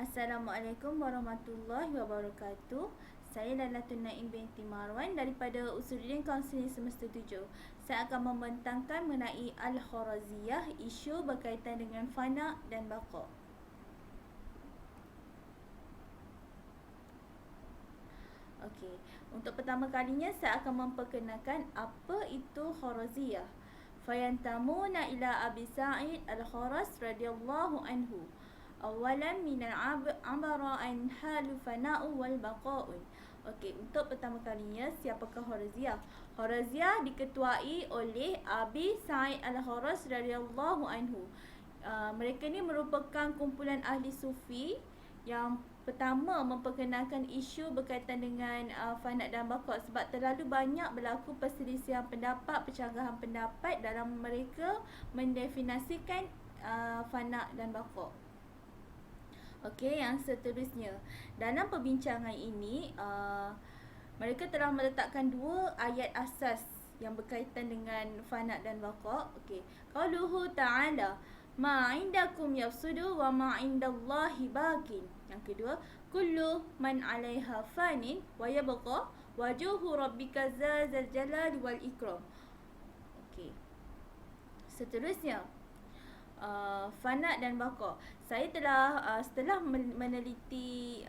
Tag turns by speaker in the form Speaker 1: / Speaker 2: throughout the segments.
Speaker 1: Assalamualaikum warahmatullahi wabarakatuh. Saya Lailatul Naim binti Marwan daripada Usuluddin Kaunseling Semester 7. Saya akan membentangkan mengenai Al-Kharaziyah, isu berkaitan dengan fana dan baqa. Okey, untuk pertama kalinya saya akan memperkenalkan apa itu Kharaziyah. Fayantamuna ila Abi Sa'id Al-Kharaz radhiyallahu anhu. Awalan minal abara'in halu fana'u wal baqa'u. Okey, untuk pertama kalinya siapakah Kharaziyah? Kharaziyah diketuai oleh Abi Sa'id Al-Kharaz radhiyallahu anhu. Mereka ni merupakan kumpulan ahli sufi yang pertama memperkenalkan isu berkaitan dengan fana dan baqa, sebab terlalu banyak berlaku perselisihan pendapat, percanggahan pendapat dalam mereka mendefinisikan fana dan baqa. Okey, yang seterusnya, dalam perbincangan ini mereka telah meletakkan dua ayat asas yang berkaitan dengan fana dan baqa. Okey, qauluhu ta'ala ma indakum yafsudu wa ma indallahi baqin. Yang kedua, kullu man 'alaiha fanin wa yabqa wajhu rabbika dzal jalali wal ikram. Okey, seterusnya, fana dan baqa. Saya telah setelah meneliti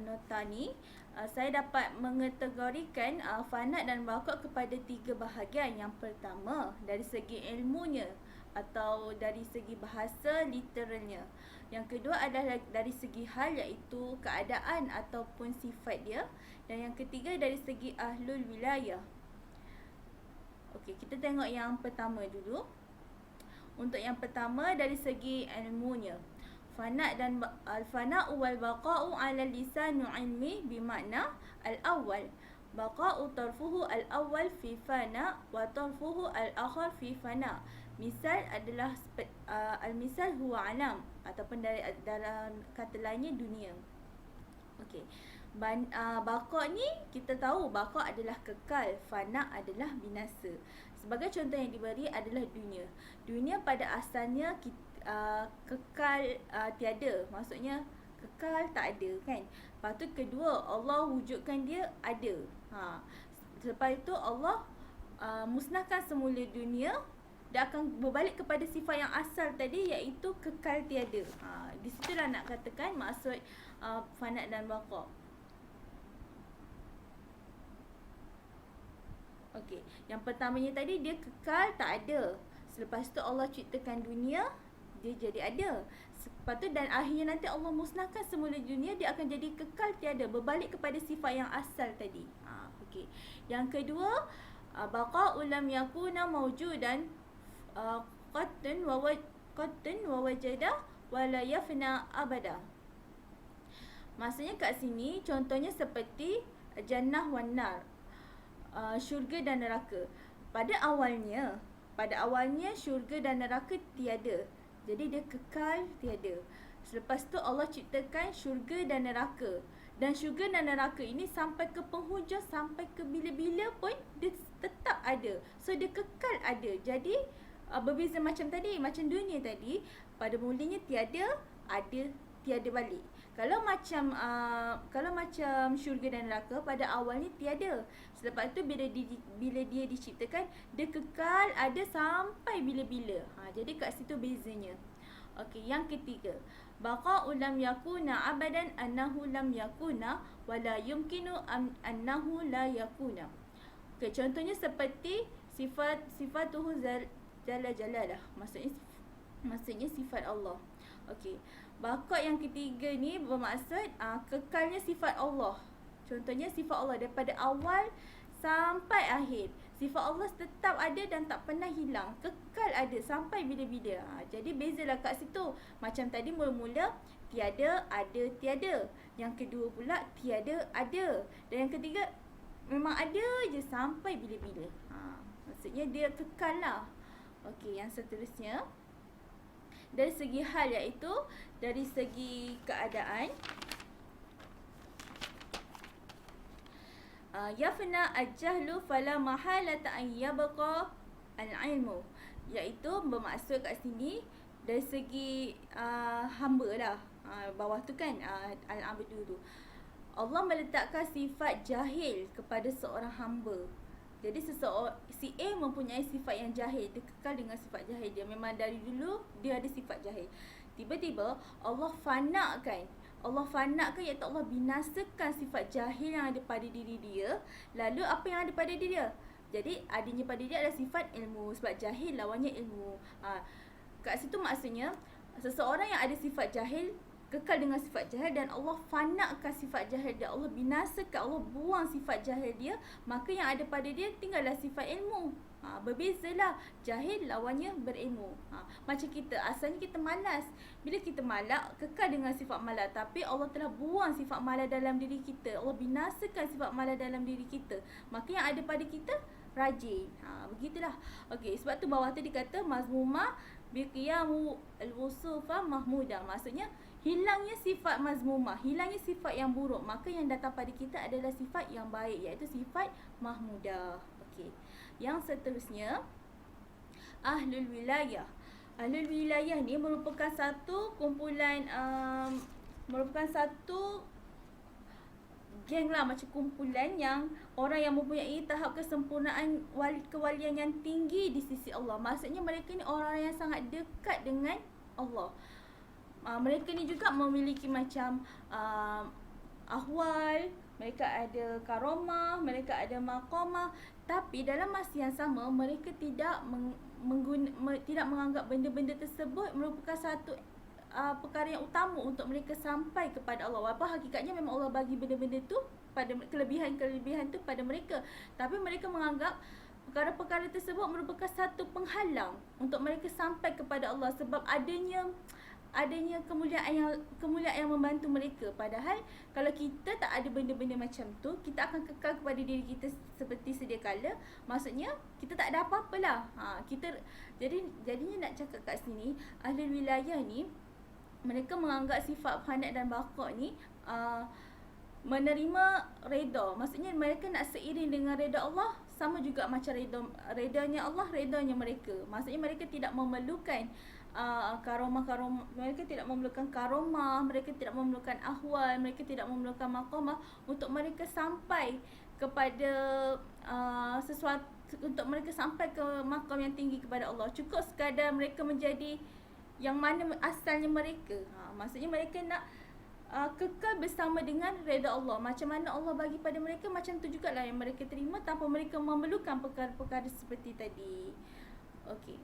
Speaker 1: nota ni, saya dapat mengategorikan fana dan baqa kepada tiga bahagian. Yang pertama, dari segi ilmunya atau dari segi bahasa literalnya. Yang kedua adalah dari segi hal, iaitu keadaan ataupun sifat dia. Dan yang ketiga dari segi ahlul wilayah. Okey, kita tengok yang pertama dulu. Untuk yang pertama dari segi ilmunya, fana dan al-fana'u wal baqa'u 'ala lisanu ilmi bermakna al-awwal baqa'u tarfuhu al-awwal fi fana wa tarfuhu al-akhar fi fana. Misal adalah al-misal huwa alam, ataupun dalam kata lainnya dunia. Okey, baqa ni kita tahu baqa adalah kekal, fana adalah binasa. Sebagai contoh yang diberi adalah dunia. Dunia pada asalnya kekal, tiada. Maksudnya kekal, tak ada, kan? Lepas tu kedua, Allah wujudkan dia ada. Lepas itu Allah musnahkan semula dunia. Dia akan berbalik kepada sifat yang asal tadi, iaitu kekal tiada. Di situlah nak katakan maksud fana dan baqa. Okey, yang pertamanya tadi dia kekal, tak ada. Selepas tu Allah ciptakan dunia, dia jadi ada. Lepas tu dan akhirnya nanti Allah musnahkan semula dunia, dia akan jadi kekal tiada, berbalik kepada sifat yang asal tadi. Okey. Yang kedua, baqa'u lam yakuna mawjudan qattun wa wajada wa la yafna abada. Maksudnya kat sini contohnya seperti jannah wan nar, syurga dan neraka. Pada awalnya syurga dan neraka tiada. Jadi dia kekal tiada. Selepas tu Allah ciptakan syurga dan neraka. Dan syurga dan neraka ini sampai ke penghujung, sampai ke bila-bila pun dia tetap ada. So dia kekal ada. Jadi berbeza macam tadi, macam dunia tadi, pada mulanya tiada, ada, tiada balik. Kalau macam syurga dan neraka, pada awalnya tiada. Selepas tu bila dia diciptakan, dia kekal ada sampai bila-bila. Jadi kat situ bezanya. Okey, yang ketiga, baqa'u lam yakuna abadan annahu lam yakuna wa la yumkinu annahu la yakuna. Okey, contohnya seperti sifatuhu jalla jalalah. Maksudnya sifat Allah. Okey, baqa yang ketiga ni bermaksud kekalnya sifat Allah. Contohnya sifat Allah daripada awal sampai akhir. Sifat Allah tetap ada dan tak pernah hilang. Kekal ada sampai bila-bila. Jadi bezalah kat situ. Macam tadi mula-mula tiada, ada, tiada. Yang kedua pula tiada, ada. Dan yang ketiga memang ada je sampai bila-bila. Maksudnya dia kekal lah. Okey, yang seterusnya dari segi hal, iaitu dari segi keadaan. Yafna al-jahlu fala mahalata an yabqa al-ilmu, iaitu bermaksud kat sini dari segi hamba lah. Bawah tu kan al-abdu tu. Allah meletakkan sifat jahil kepada seorang hamba. Jadi si A mempunyai sifat yang jahil, dia kekal dengan sifat jahil dia. Memang dari dulu dia ada sifat jahil. Tiba-tiba Allah fanakan, iaitu Allah binasakan sifat jahil yang ada pada diri dia. Lalu apa yang ada pada diri dia? Jadi adanya pada dia adalah sifat ilmu. Sebab jahil lawannya ilmu. Kat situ maksudnya seseorang yang ada sifat jahil kekal dengan sifat jahil, dan Allah fanakan sifat jahil dia. Allah binasakan, Allah buang sifat jahil dia. Maka yang ada pada dia tinggallah sifat ilmu. Berbezalah, jahil lawannya berilmu. Macam kita, asalnya kita malas. Bila kita malas, kekal dengan sifat malas. Tapi Allah telah buang sifat malas dalam diri kita. Allah binasakan sifat malas dalam diri kita. Maka yang ada pada kita rajin. Begitulah. Okey, sebab tu bawah tu dikata mazmumah biqiyamu al-wusufa mahmudah. Maksudnya hilangnya sifat mazmumah, hilangnya sifat yang buruk, maka yang datang pada kita adalah sifat yang baik, iaitu sifat mahmudah. Okey. Yang seterusnya, ahlul wilayah. Ahlul wilayah ni merupakan satu kumpulan merupakan satu geng lah, macam kumpulan yang orang yang mempunyai tahap kesempurnaan kewalian yang tinggi di sisi Allah. Maksudnya mereka ni orang yang sangat dekat dengan Allah. Mereka ni juga memiliki macam ahwal, mereka ada karomah, mereka ada maqamah. Tapi dalam masa yang sama mereka tidak tidak menganggap benda-benda tersebut merupakan satu perkara yang utama untuk mereka sampai kepada Allah. Walaupun hakikatnya memang Allah bagi benda-benda tu pada kelebihan-kelebihan tu pada mereka, tapi mereka menganggap perkara-perkara tersebut merupakan satu penghalang untuk mereka sampai kepada Allah, sebab adanya kemuliaan yang membantu mereka. Padahal kalau kita tak ada benda-benda macam tu, kita akan kekal kepada diri kita seperti sedia kala. Maksudnya kita tak ada apa-apa lah. Jadinya nak cakap kat sini, ahli wilayah ni mereka menganggap sifat fanat dan baqa ni menerima reda. Maksudnya mereka nak seiring dengan reda Allah, sama juga macam redanya Allah, redanya mereka. Maksudnya mereka tidak memerlukan karomah, mereka tidak memerlukan karomah, mereka tidak memerlukan ahwal, mereka tidak memerlukan maqamah untuk mereka sampai kepada sesuatu, untuk mereka sampai ke maqam yang tinggi kepada Allah. Cukup sekadar mereka menjadi yang mana asalnya mereka. Maksudnya mereka nak kekal bersama dengan reda Allah. Macam mana Allah bagi pada mereka, macam tu jugalah yang mereka terima tanpa mereka memerlukan perkara-perkara seperti tadi. Okey.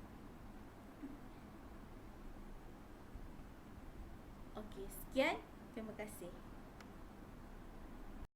Speaker 1: Okey, sekian. Terima kasih.